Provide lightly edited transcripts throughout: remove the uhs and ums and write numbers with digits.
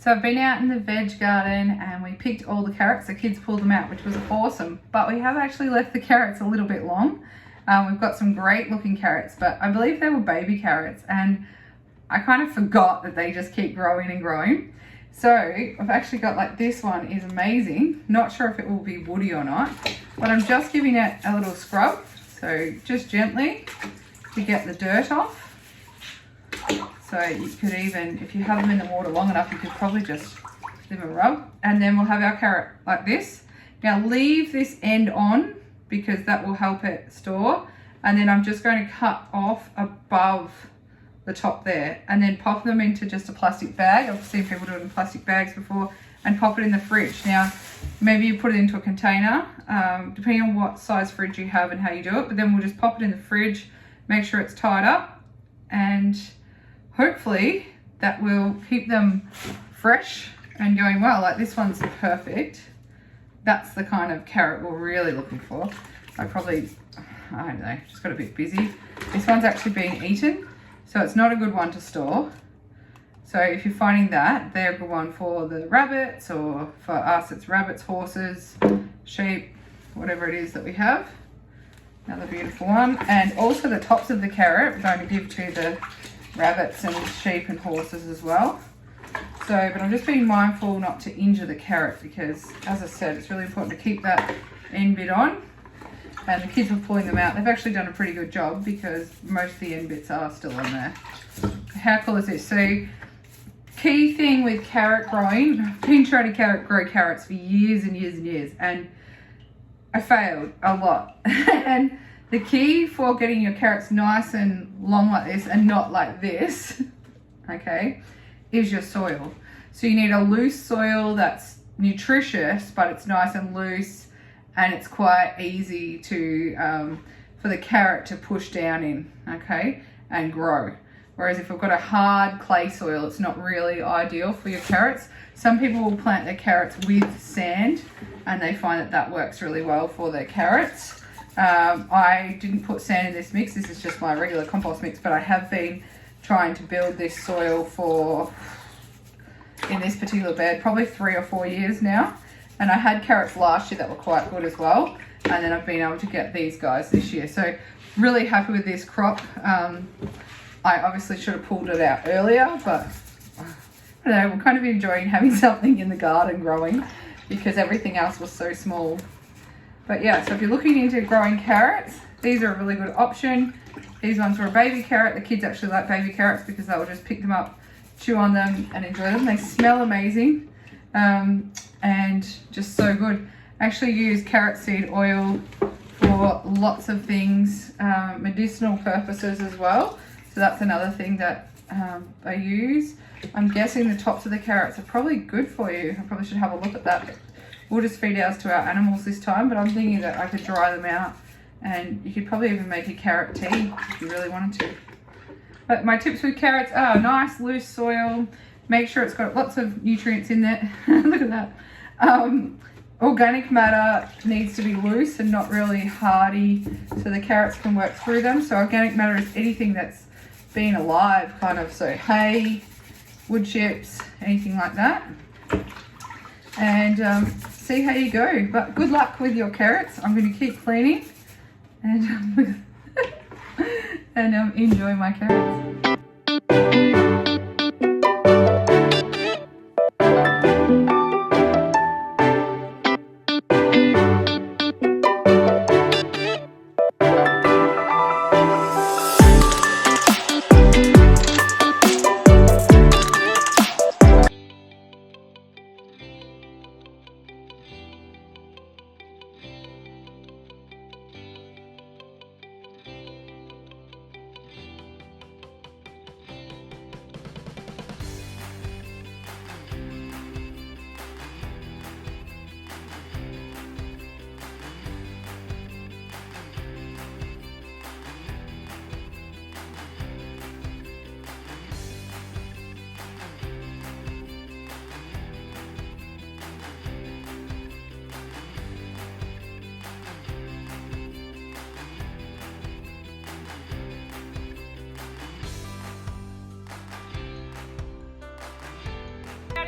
So I've been out in the veg garden and we picked all the carrots. The kids pulled them out, which was awesome. But we have actually left the carrots a little bit long. We've got some great looking carrots, but I believe they were baby carrots and I kind of forgot that they just keep growing and growing. So I've actually got, like, this one is amazing. Not sure if it will be woody or not, but I'm just giving it a little scrub. So just gently to get the dirt off. So you could even, if you have them in the water long enough, you could probably just give them a rub. And then we'll have our carrot like this. Now leave this end on because that will help it store. And then I'm just going to cut off above the top there and then pop them into just a plastic bag. I've seen people do it in plastic bags before, and pop it in the fridge. Now, maybe you put it into a container, depending on what size fridge you have and how you do it, but then we'll just pop it in the fridge, make sure it's tied up, and hopefully that will keep them fresh and going well. Like, this one's perfect. That's the kind of carrot we're really looking for. I don't know, just got a bit busy. This one's actually being eaten, so it's not a good one to store. So if you're finding that, they're a good one for the rabbits, or for us it's rabbits, horses, sheep, whatever it is that we have. Another beautiful one. And also the tops of the carrot we're going to give to the rabbits and sheep and horses as well. So, but I'm just being mindful not to injure the carrot because, as I said, it's really important to keep that end bit on. And the kids were pulling them out. They've actually done a pretty good job because most of the end bits are still on there. How cool is this? So, key thing with carrot growing, I've been trying to grow carrots for years and years and years, and I failed a lot. And the key for getting your carrots nice and long like this and not like this, okay, is your soil. So you need a loose soil that's nutritious, but it's nice and loose, and it's quite easy to for the carrot to push down in, okay, and grow. Whereas if we've got a hard clay soil, it's not really ideal for your carrots. Some people will plant their carrots with sand and they find that that works really well for their carrots. I didn't put sand in this mix. This is just my regular compost mix, but I have been trying to build this soil in this particular bed, probably 3 or 4 years now. And I had carrots last year that were quite good as well. And then I've been able to get these guys this year. So really happy with this crop. I obviously should have pulled it out earlier, but I don't know, we're kind of enjoying having something in the garden growing because everything else was so small. But yeah, so if you're looking into growing carrots, these are a really good option. These ones were a baby carrot. The kids actually like baby carrots because they will just pick them up, chew on them and enjoy them. They smell amazing and just so good. I actually use carrot seed oil for lots of things, medicinal purposes as well. So that's another thing that I use. I'm guessing the tops of the carrots are probably good for you. I probably should have a look at that. We'll just feed ours to our animals this time, but I'm thinking that I could dry them out and you could probably even make a carrot tea if you really wanted to. But my tips with carrots are nice loose soil. Make sure it's got lots of nutrients in there. Look at that. Organic matter needs to be loose and not really hardy so the carrots can work through them. So organic matter is anything that's been alive, kind of, so hay, wood chips, anything like that. And see how you go. But good luck with your carrots. I'm going to keep cleaning and enjoy my carrots.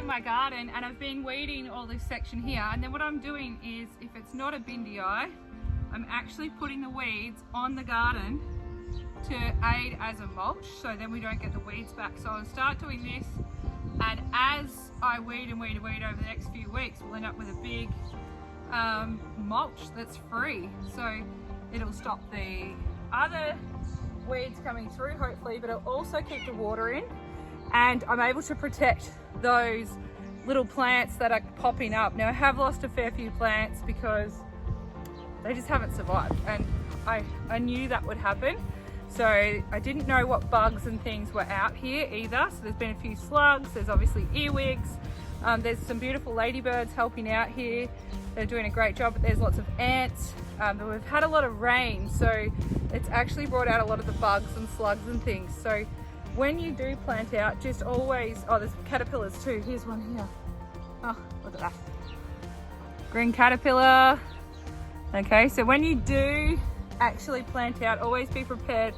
my garden and I've been weeding all this section here, and then what I'm doing is, if it's not a bindi eye, I'm actually putting the weeds on the garden to aid as a mulch, so then we don't get the weeds back. So I'll start doing this, and as I weed and weed and weed over the next few weeks, we'll end up with a big mulch that's free. So it'll stop the other weeds coming through, hopefully, but it'll also keep the water in, and I'm able to protect those little plants that are popping up. Now I have lost a fair few plants because they just haven't survived, and I knew that would happen. So I didn't know what bugs and things were out here either. So there's been a few slugs, there's obviously earwigs, there's some beautiful ladybirds helping out here. They're doing a great job, but there's lots of ants. But we've had a lot of rain, so it's actually brought out a lot of the bugs and slugs and things. So when you do plant out, just always, oh, there's caterpillars too. Here's one here. Oh, look at that. Green caterpillar. Okay, so when you do actually plant out, always be prepared,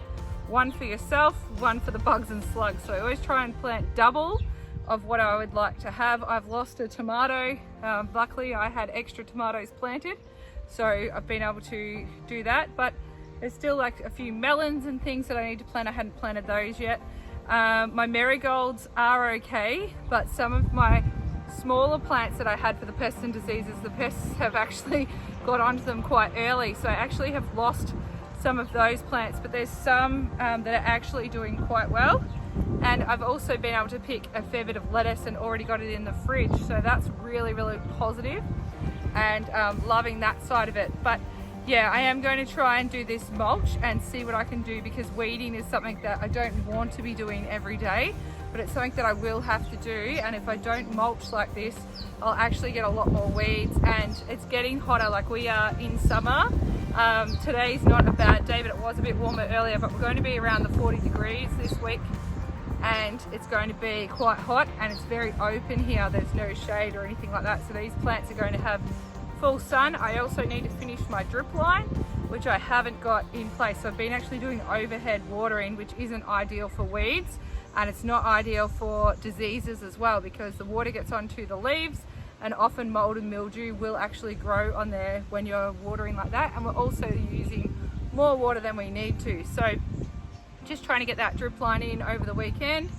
one for yourself, one for the bugs and slugs. So I always try and plant double of what I would like to have. I've lost a tomato. Luckily I had extra tomatoes planted, so I've been able to do that, but there's still like a few melons and things that I need to plant. I hadn't planted those yet. My marigolds are okay, but some of my smaller plants that I had for the pests and diseases, the pests have actually got onto them quite early, so I actually have lost some of those plants, but there's some that are actually doing quite well. And I've also been able to pick a fair bit of lettuce and already got it in the fridge, so that's really, really positive, and loving that side of it. But yeah, I am going to try and do this mulch and see what I can do, because weeding is something that I don't want to be doing every day, but it's something that I will have to do. And if I don't mulch like this, I'll actually get a lot more weeds. And it's getting hotter, like we are in summer. Today's not a bad day, but it was a bit warmer earlier, but we're going to be around the 40 degrees this week, and it's going to be quite hot, and it's very open here. There's no shade or anything like that, so these plants are going to have full sun. I also need to finish my drip line, which I haven't got in place. So I've been actually doing overhead watering, which isn't ideal for weeds, and it's not ideal for diseases as well, because the water gets onto the leaves, and often mold and mildew will actually grow on there when you're watering like that. And we're also using more water than we need to. So just trying to get that drip line in over the weekend,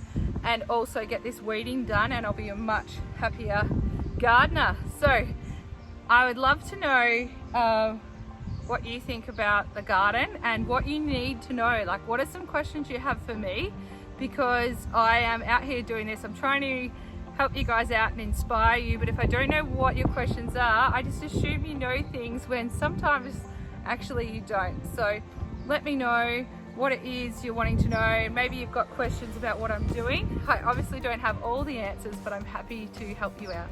and also get this weeding done, and I'll be a much happier gardener. So I would love to know what you think about the garden and what you need to know. Like, what are some questions you have for me? Because I am out here doing this. I'm trying to help you guys out and inspire you, but if I don't know what your questions are, I just assume you know things when sometimes actually you don't. So let me know what it is you're wanting to know. Maybe you've got questions about what I'm doing. I obviously don't have all the answers, but I'm happy to help you out.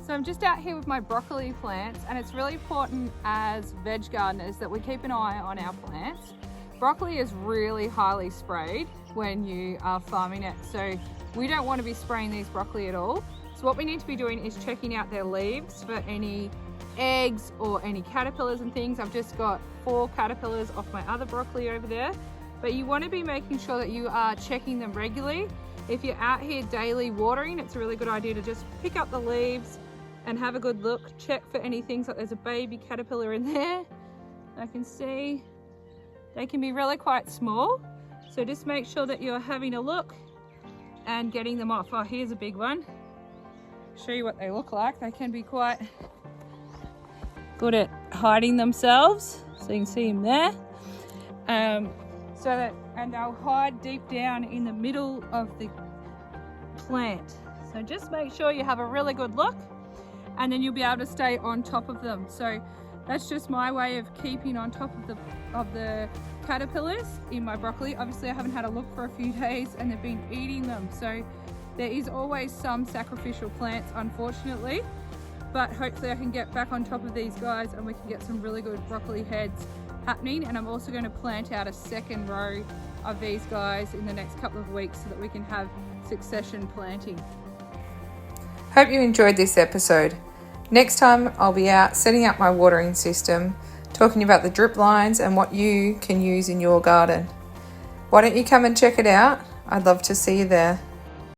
So I'm just out here with my broccoli plants, and it's really important as veg gardeners that we keep an eye on our plants. Broccoli is really highly sprayed when you are farming it, so we don't want to be spraying these broccoli at all. So what we need to be doing is checking out their leaves for any eggs or any caterpillars and things. I've just got 4 caterpillars off my other broccoli over there, but you want to be making sure that you are checking them regularly. If you're out here daily watering, it's a really good idea to just pick up the leaves and have a good look, check for any things like there's a baby caterpillar in there. I can see they can be really quite small, so just make sure that you're having a look and getting them off. Oh, here's a big one. Show you what they look like. They can be quite good at hiding themselves, so you can see them there. And they'll hide deep down in the middle of the plant. So just make sure you have a really good look, and then you'll be able to stay on top of them. So that's just my way of keeping on top of the caterpillars in my broccoli. Obviously I haven't had a look for a few days, and they've been eating them, so there is always some sacrificial plants, unfortunately, but hopefully I can get back on top of these guys and we can get some really good broccoli heads happening. And I'm also going to plant out a second row of these guys in the next couple of weeks so that we can have succession planting. Hope you enjoyed this episode. Next time I'll be out setting up my watering system, talking about the drip lines and what you can use in your garden. Why don't you come and check it out? I'd love to see you there.